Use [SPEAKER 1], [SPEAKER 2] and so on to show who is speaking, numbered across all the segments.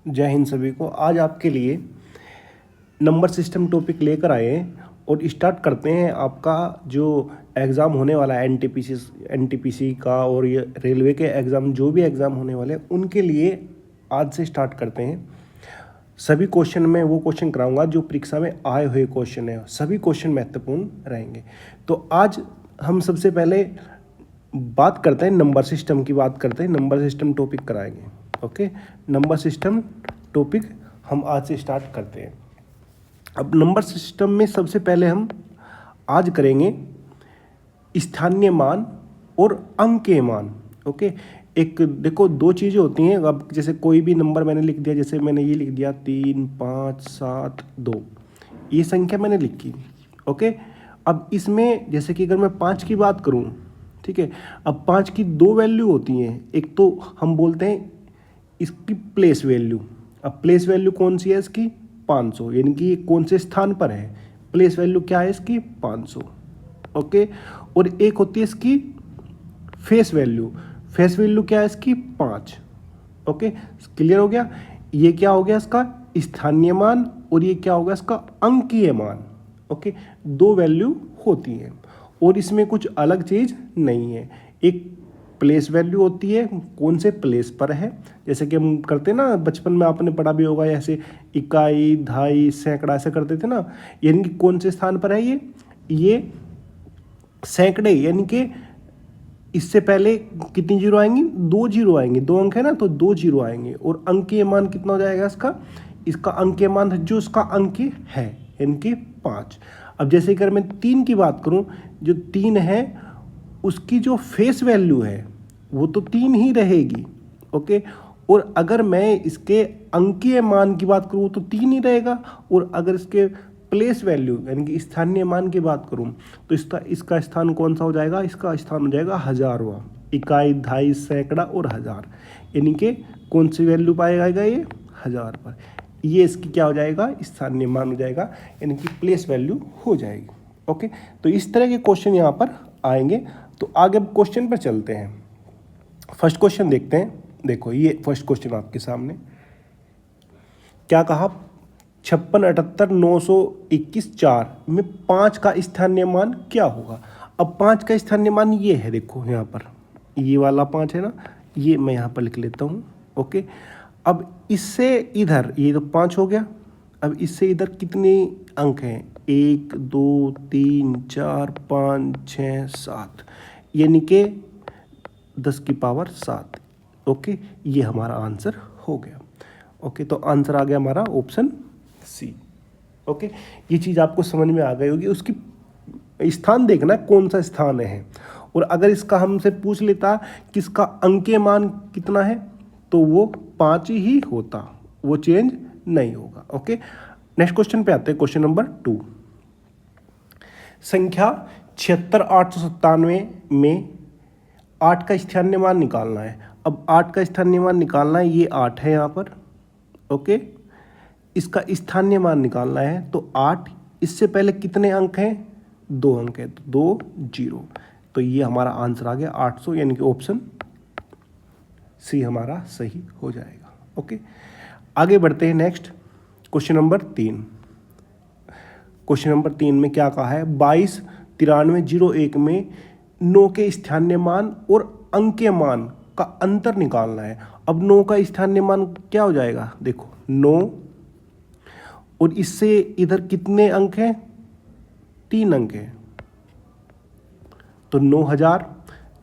[SPEAKER 1] जय हिंद सभी को। आज आपके लिए नंबर सिस्टम टॉपिक लेकर आए हैं और स्टार्ट करते हैं आपका जो एग्ज़ाम होने वाला है एनटीपीसी का और ये रेलवे के एग्ज़ाम जो भी एग्ज़ाम होने वाले हैं उनके लिए आज से स्टार्ट करते हैं। सभी क्वेश्चन में वो क्वेश्चन कराऊंगा जो परीक्षा में आए हुए क्वेश्चन हैं, सभी क्वेश्चन महत्वपूर्ण रहेंगे। तो आज हम सबसे पहले बात करते हैं नंबर सिस्टम की, बात करते हैं नंबर सिस्टम टॉपिक कराएंगे। ओके, नंबर सिस्टम टॉपिक हम आज से स्टार्ट करते हैं। अब नंबर सिस्टम में सबसे पहले हम आज करेंगे स्थानीय मान और अंकीय मान। ओके, एक देखो दो चीज़ें होती हैं। अब जैसे कोई भी नंबर मैंने लिख दिया, जैसे मैंने ये लिख दिया 3 5 7 2, ये संख्या मैंने लिखी। ओके, अब इसमें जैसे कि अगर मैं 5 की बात करूं, ठीक है, अब 5 की दो वैल्यू होती हैं। एक तो हम बोलते हैं इसकी प्लेस वैल्यू। अब प्लेस वैल्यू कौन सी है इसकी? 500, यानी कि कौन से स्थान पर है, प्लेस वैल्यू क्या है इसकी? 500। ओके, और एक होती है इसकी फेस वैल्यू। फेस वैल्यू क्या है इसकी? 5। ओके, क्लियर हो गया। ये क्या हो गया इसका स्थानीय मान और ये क्या हो गया इसका अंकीय मान। ओके, दो वैल्यू होती हैं और इसमें कुछ अलग चीज़ नहीं है। एक प्लेस वैल्यू होती है, कौन से प्लेस पर है, जैसे कि हम करते हैं ना, बचपन में आपने पढ़ा भी होगा, ऐसे इकाई, दहाई, सैकड़ा ऐसे करते थे ना, यानी कि कौन से स्थान पर है ये सैकड़े, यानी कि इससे पहले कितनी जीरो आएंगी? 2 जीरो आएंगी। 2 अंक है ना, तो 2 जीरो आएंगे। और अंकीय मान कितना हो जाएगा इसका अंकीय मान जो इसका अंकीय है, यानी कि 5। अब जैसे अगर मैं 3 की बात करूं, जो 3 है उसकी जो फेस वैल्यू है वो तो 3 ही रहेगी। ओके, और अगर मैं इसके अंकीय मान की बात करूँ तो 3 ही रहेगा। और अगर इसके प्लेस वैल्यू यानी कि स्थानीय मान की बात करूँ तो इसका स्थान कौन सा हो जाएगा? इसका स्थान हो जाएगा हजारवा। इकाई, दहाई, सैकड़ा और हज़ार, यानी कि कौन सी वैल्यू पाएगा ये? 1000 पर। ये इसकी क्या हो जाएगा? स्थानीय मान हो जाएगा, यानी कि प्लेस वैल्यू हो जाएगी। ओके, तो इस तरह के क्वेश्चन यहाँ पर आएंगे। तो आगे क्वेश्चन पर चलते हैं। फर्स्ट क्वेश्चन देखते हैं। देखो ये फर्स्ट क्वेश्चन आपके सामने क्या कहा? 56, 78, 921, 4 में 5 का स्थानीय मान क्या होगा? अब 5 का स्थानीय मान ये है, देखो यहाँ पर ये वाला 5 है ना, ये मैं यहाँ पर लिख लेता हूँ। ओके, अब इससे इधर ये तो 5 हो गया। अब इससे इधर कितने अंक हैं? 1 2 3 4 5 6 7, यानी कि 10 की पावर 7। ओके, ये हमारा आंसर हो गया। ओके, तो आंसर आ गया हमारा ऑप्शन सी। ओके, ये चीज़ आपको समझ में आ गई होगी। उसकी स्थान देखना है कौन सा स्थान है, और अगर इसका हमसे पूछ लेता कि इसका अंकीय मान कितना है तो वो 5 ही होता, वो चेंज नहीं होगा। ओके, नेक्स्ट क्वेश्चन पे आते हैं। क्वेश्चन नंबर 2, संख्या 76897 में 8 का स्थानीय मान निकालना है। अब 8 का स्थानीय मान निकालना है, ये 8 है यहाँ पर। ओके, इसका स्थानीय मान निकालना है तो 8, इससे पहले कितने अंक हैं? 2 अंक है, तो 2 जीरो। तो ये हमारा आंसर आ गया 800, यानी कि ऑप्शन सी हमारा सही हो जाएगा। ओके, आगे बढ़ते हैं। Next question number 3। Question number 3 में क्या कहा है? 22, 93, 01 में 9 के स्थानीय मान और अंकीय मान का अंतर निकालना है। अब 9 का स्थानीय मान क्या हो जाएगा? देखो 9, और इससे इधर कितने अंक हैं? 3 अंक हैं, तो 9000,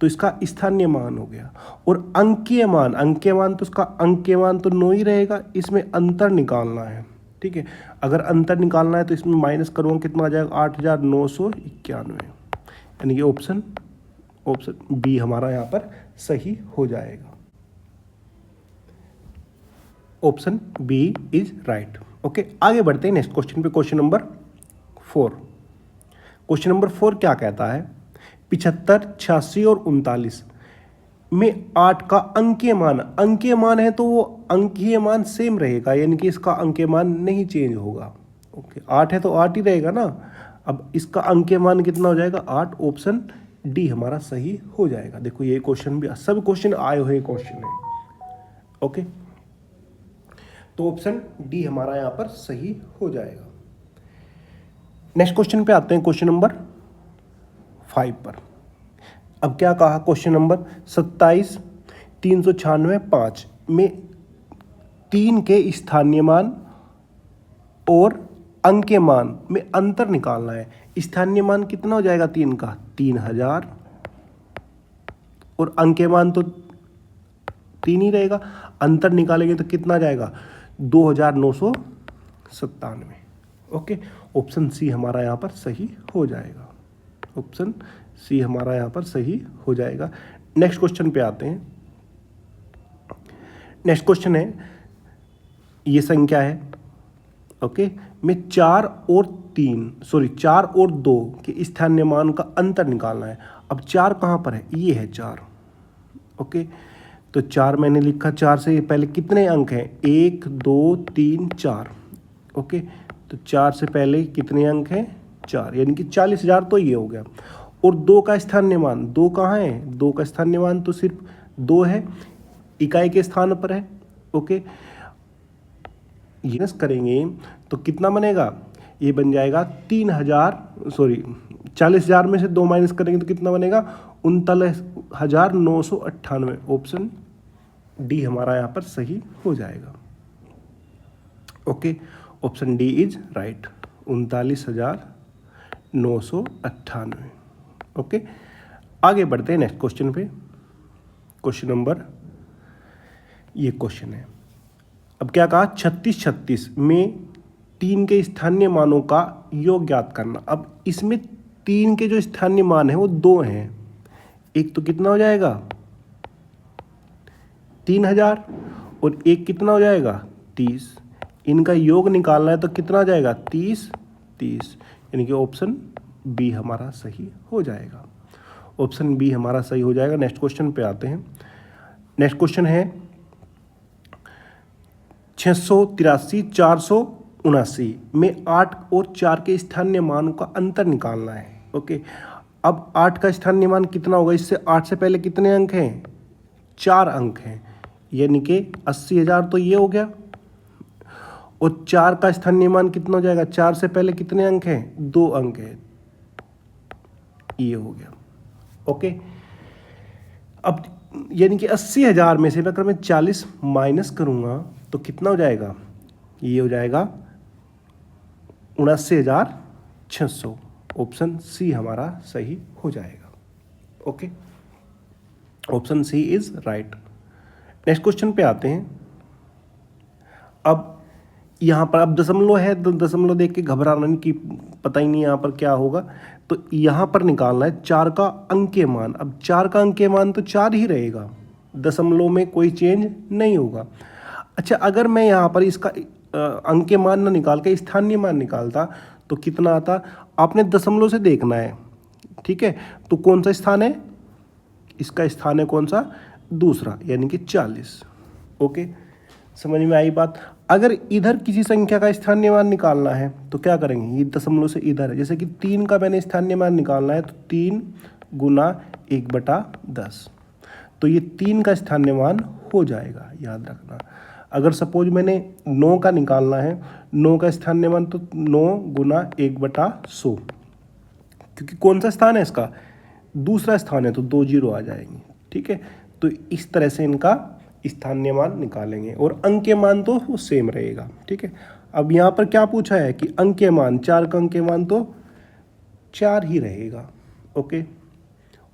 [SPEAKER 1] तो इसका स्थानीय मान हो गया। और अंकीय मान तो इसका अंकीय मान तो 9 ही रहेगा। इसमें अंतर निकालना है, ठीक है। अगर अंतर निकालना है तो इसमें माइनस करूँगा, कितना आ जाएगा? 8991, यानी कि ऑप्शन बी हमारा यहाँ पर सही हो जाएगा। Option B is right. Okay, आगे बढ़ते हैं नेक्स्ट क्वेश्चन पे। Question number 4। क्वेश्चन नंबर 4 क्या कहता है? 75, 86 और 39 में 8 का अंकीय मान है, तो वो अंकीय मान सेम रहेगा, यानी कि इसका अंकीय मान नहीं चेंज होगा। ओके, 8 है तो 8 ही रहेगा ना। अब इसका अंकीय मान कितना हो जाएगा? 8। ऑप्शन डी हमारा सही हो जाएगा। देखो ये क्वेश्चन भी, सब क्वेश्चन आए हुए क्वेश्चन है। ओके, तो ऑप्शन डी हमारा यहाँ पर सही हो जाएगा। नेक्स्ट क्वेश्चन पे आते हैं, क्वेश्चन नंबर 5 पर। अब क्या कहा, क्वेश्चन नंबर 27 396 5 में 3 के स्थानीय मान और अंक के मान में अंतर निकालना है। स्थानीय मान कितना हो जाएगा 3 का, 3000, और अंक के मान तो 3 ही रहेगा, अंतर निकालेंगे तो कितना जाएगा 2997। ओके, ऑप्शन सी हमारा यहाँ पर सही हो जाएगा। ऑप्शन सी हमारा यहाँ पर सही हो जाएगा। नेक्स्ट क्वेश्चन पे आते हैं। नेक्स्ट क्वेश्चन है, ये संख्या है ओके में 4 और 2 के स्थानीय मान का अंतर निकालना है। अब 4 कहाँ पर है, ये है 4 ओके। तो 4 मैंने लिखा, 4 से पहले कितने अंक हैं, 1 2 3 4 ओके। तो 4 से पहले कितने अंक हैं, 4, यानी कि 40,000 तो ये हो गया। और 2 का स्थानीय मान, 2 कहाँ है, 2 का स्थानीय मान तो सिर्फ 2 है, इकाई के स्थान पर है ओके। माइनस करेंगे तो कितना बनेगा, ये बन जाएगा 40,000 में से 2 माइनस करेंगे तो कितना बनेगा 39,998। ऑप्शन डी हमारा यहाँ पर सही हो जाएगा okay. Option D is right, 39,998 okay. आगे बढ़ते हैं नेक्स्ट क्वेश्चन पे। क्वेश्चन नंबर, ये क्वेश्चन है, अब क्या कहा, 36 में 3 के स्थानीय मानों का योग ज्ञात करना। अब इसमें 3 के जो स्थानीय मान है वो 2 हैं, एक तो कितना हो जाएगा 3000 और एक कितना हो जाएगा 30। इनका योग निकालना है तो कितना आ जाएगा 30, यानी कि ऑप्शन बी हमारा सही हो जाएगा। ऑप्शन बी हमारा सही हो जाएगा। नेक्स्ट क्वेश्चन पे आते हैं। नेक्स्ट क्वेश्चन है 683 479 में 8 और 4 के स्थानीय मानों का अंतर निकालना है ओके। अब 8 का स्थानीय मान कितना होगा, इससे 8 से पहले कितने अंक हैं, 4 अंक हैं, यानी कि 80,000 तो ये हो गया। और 4 का स्थानीय मान कितना हो जाएगा, 4 से पहले कितने अंक हैं, 2 अंक हैं, ये हो गया ओके। अब यानी कि 80,000 में से अगर मैं 40 माइनस करूंगा तो कितना हो जाएगा, ये हो जाएगा 79,600। ऑप्शन सी हमारा सही हो जाएगा okay. Option C is right. Next question पे आते हैं। अब यहाँ पर अब दशमलव है तो दशमलव देख के घबराना नहीं कि पता ही नहीं यहाँ पर क्या होगा, तो यहाँ पर निकालना है 4 का अंकीय मान। अब 4 का अंकीय मान तो 4 ही रहेगा, दशमलव में कोई चेंज नहीं होगा। अच्छा, अगर मैं यहाँ पर इसका अंकीय मान ना निकाल के स्थानीय मान निकालता तो कितना आता, आपने दशमलव से देखना है ठीक है। तो कौन सा स्थान है, इसका स्थान है कौन सा, दूसरा, यानी कि 40 ओके। समझ में आई बात। अगर इधर किसी संख्या का स्थानीय मान निकालना है तो क्या करेंगे, ये दशमलव से इधर है, जैसे कि 3 का मैंने स्थानीय मान निकालना है तो 3 गुना 1/10, तो ये 3 का स्थानीय मान हो जाएगा, याद रखना। अगर सपोज मैंने 9 का निकालना है, 9 का स्थानीय मान तो 9 गुना 1/100, क्योंकि कौन सा स्थान है इसका, दूसरा स्थान है, तो 2 जीरो आ जाएंगे ठीक है। तो इस तरह से इनका स्थानीय मान निकालेंगे और अंकीय मान तो वो सेम रहेगा ठीक है। अब यहाँ पर क्या पूछा है कि अंकीय मान, 4 का अंकीय मान तो 4 ही रहेगा ओके।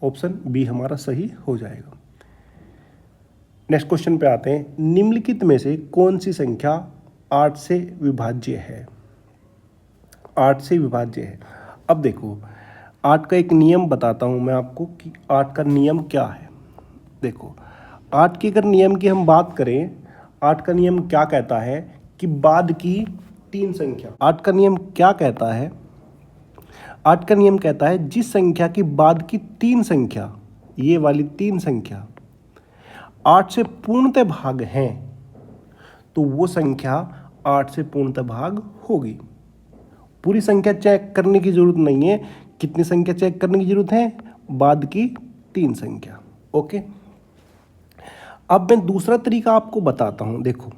[SPEAKER 1] ऑप्शन बी हमारा सही हो जाएगा। नेक्स्ट क्वेश्चन पे आते हैं। निम्नलिखित में से कौन सी संख्या 8 से विभाज्य है, 8 से विभाज्य है। अब देखो 8 का एक नियम बताता हूँ मैं आपको कि 8 का नियम क्या है। देखो 8 के अगर नियम की हम बात करें, 8 का नियम क्या कहता है कि बाद की 3 संख्या, 8 का नियम क्या कहता है, 8 का नियम कहता है जिस संख्या की बाद की 3 संख्या, ये वाली 3 संख्या 8 से पूर्णतः भाग हैं तो वो संख्या 8 से पूर्णतः भाग होगी। पूरी संख्या चेक करने की जरूरत नहीं है, कितनी संख्या चेक करने की जरूरत है, बाद की 3 संख्या ओके। अब मैं दूसरा तरीका आपको बताता हूँ। देखो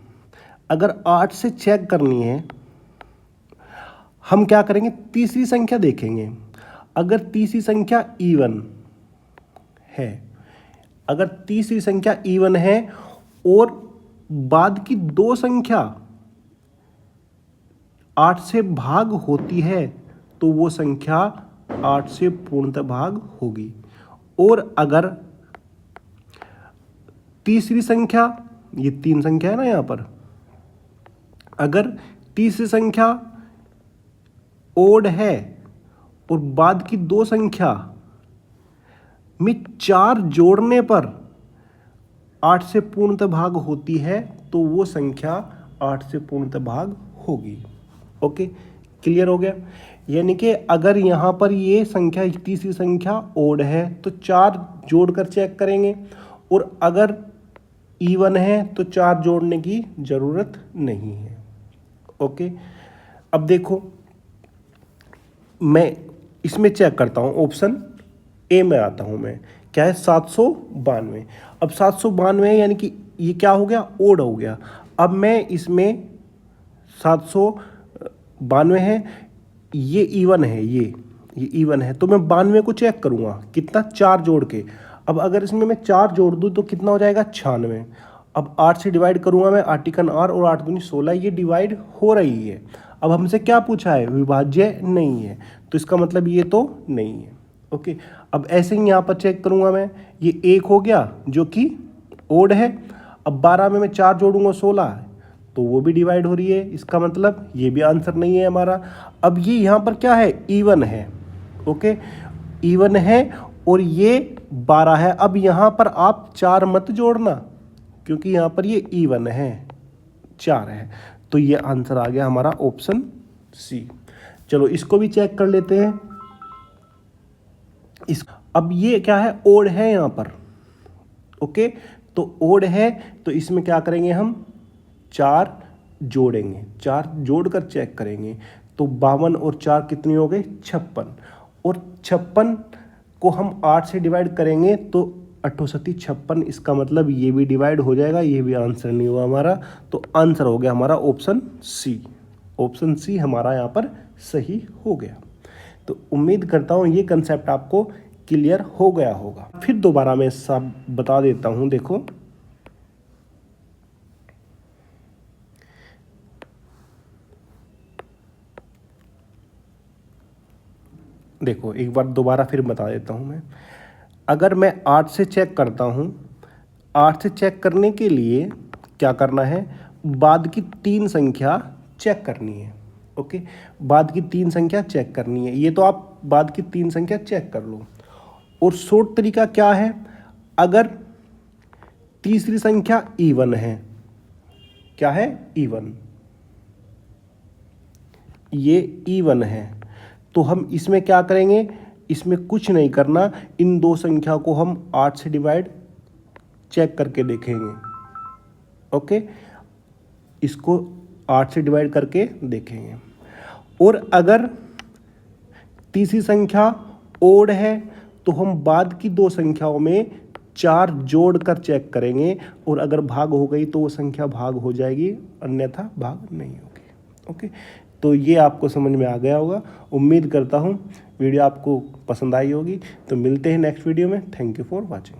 [SPEAKER 1] अगर 8 से चेक करनी है, हम क्या करेंगे, तीसरी संख्या देखेंगे। अगर तीसरी संख्या इवन है, अगर तीसरी संख्या इवन है और बाद की दो संख्या 8 से भाग होती है तो वो संख्या 8 से पूर्णतः भाग होगी। और अगर तीसरी संख्या, ये 3 संख्या है ना यहाँ पर, अगर तीसरी संख्या ओड है और बाद की दो संख्या में 4 जोड़ने पर 8 से पूर्णतः भाग होती है तो वो संख्या 8 से पूर्णतः भाग होगी। ओके, क्लियर हो गया। यानी कि अगर यहाँ पर ये संख्या, तीसरी संख्या ओड है तो 4 जोड़कर चेक करेंगे, और अगर इवन है तो 4 जोड़ने की ज़रूरत नहीं है। ओके, अब देखो मैं इसमें चेक करता हूँ, ऑप्शन ए में आता हूँ मैं, क्या है 792। अब 792 यानी कि ये क्या हो गया, ओड हो गया। अब मैं इसमें 792 है, ये इवन है, ये इवन है, तो मैं 92 को चेक करूँगा कितना, 4 जोड़ के। अब अगर इसमें मैं 4 जोड़ दूँ तो कितना हो जाएगा, 96। अब 8 से डिवाइड करूँगा मैं, आर्टिकल आर, और 8 दूनी 16, ये डिवाइड हो रही है। अब हमसे क्या पूछा है, विभाज्य नहीं है, तो इसका मतलब ये तो नहीं है। ओके, अब ऐसे ही यहाँ पर चेक करूँगा मैं, ये 1 हो गया जो कि ओड है। अब 12 में मैं 4 जोड़ूंगा 16, तो वो भी डिवाइड हो रही है, इसका मतलब ये भी आंसर नहीं है हमारा। अब ये यहाँ पर क्या है, इवन है। ओके, इवन है और ये 12 है। अब यहाँ पर आप 4 मत जोड़ना क्योंकि यहाँ पर ये इवन है, 4 है, तो ये आंसर आ गया हमारा ऑप्शन सी। चलो इसको भी चेक कर लेते हैं। अब ये क्या है, ओड है यहाँ पर। ओके, तो ओड है तो इसमें क्या करेंगे, हम 4 जोड़ेंगे, 4 जोड़कर चेक करेंगे। तो 52 और 4 कितनी हो गई, 56, और 56 को हम 8 से डिवाइड करेंगे तो 8 56, इसका मतलब ये भी डिवाइड हो जाएगा, ये भी आंसर नहीं हुआ हमारा। तो आंसर हो गया हमारा ऑप्शन सी। ऑप्शन सी हमारा यहाँ पर सही हो गया। तो उम्मीद करता हूँ ये कंसेप्ट आपको क्लियर हो गया होगा। फिर दोबारा मैं सब बता देता हूँ। देखो एक बार दोबारा फिर बता देता हूँ मैं। अगर मैं 8 से चेक करता हूँ, 8 से चेक करने के लिए क्या करना है, बाद की 3 संख्या चेक करनी है। ओके, बाद की 3 संख्या चेक करनी है। ये तो आप बाद की 3 संख्या चेक कर लो। और शॉर्ट तरीका क्या है, अगर तीसरी संख्या इवन है, क्या है, इवन, ये इवन है, तो हम इसमें क्या करेंगे, इसमें कुछ नहीं करना, इन दो संख्या को हम 8 से डिवाइड चेक करके देखेंगे। ओके, इसको 8 से डिवाइड करके देखेंगे। और अगर तीसरी संख्या ओड है तो हम बाद की दो संख्याओं में 4 जोड़कर चेक करेंगे, और अगर भाग हो गई तो वो संख्या भाग हो जाएगी, अन्यथा भाग नहीं होगी। ओके, तो ये आपको समझ में आ गया होगा। उम्मीद करता हूँ वीडियो आपको पसंद आई होगी। तो मिलते हैं नेक्स्ट वीडियो में। Thank you for watching.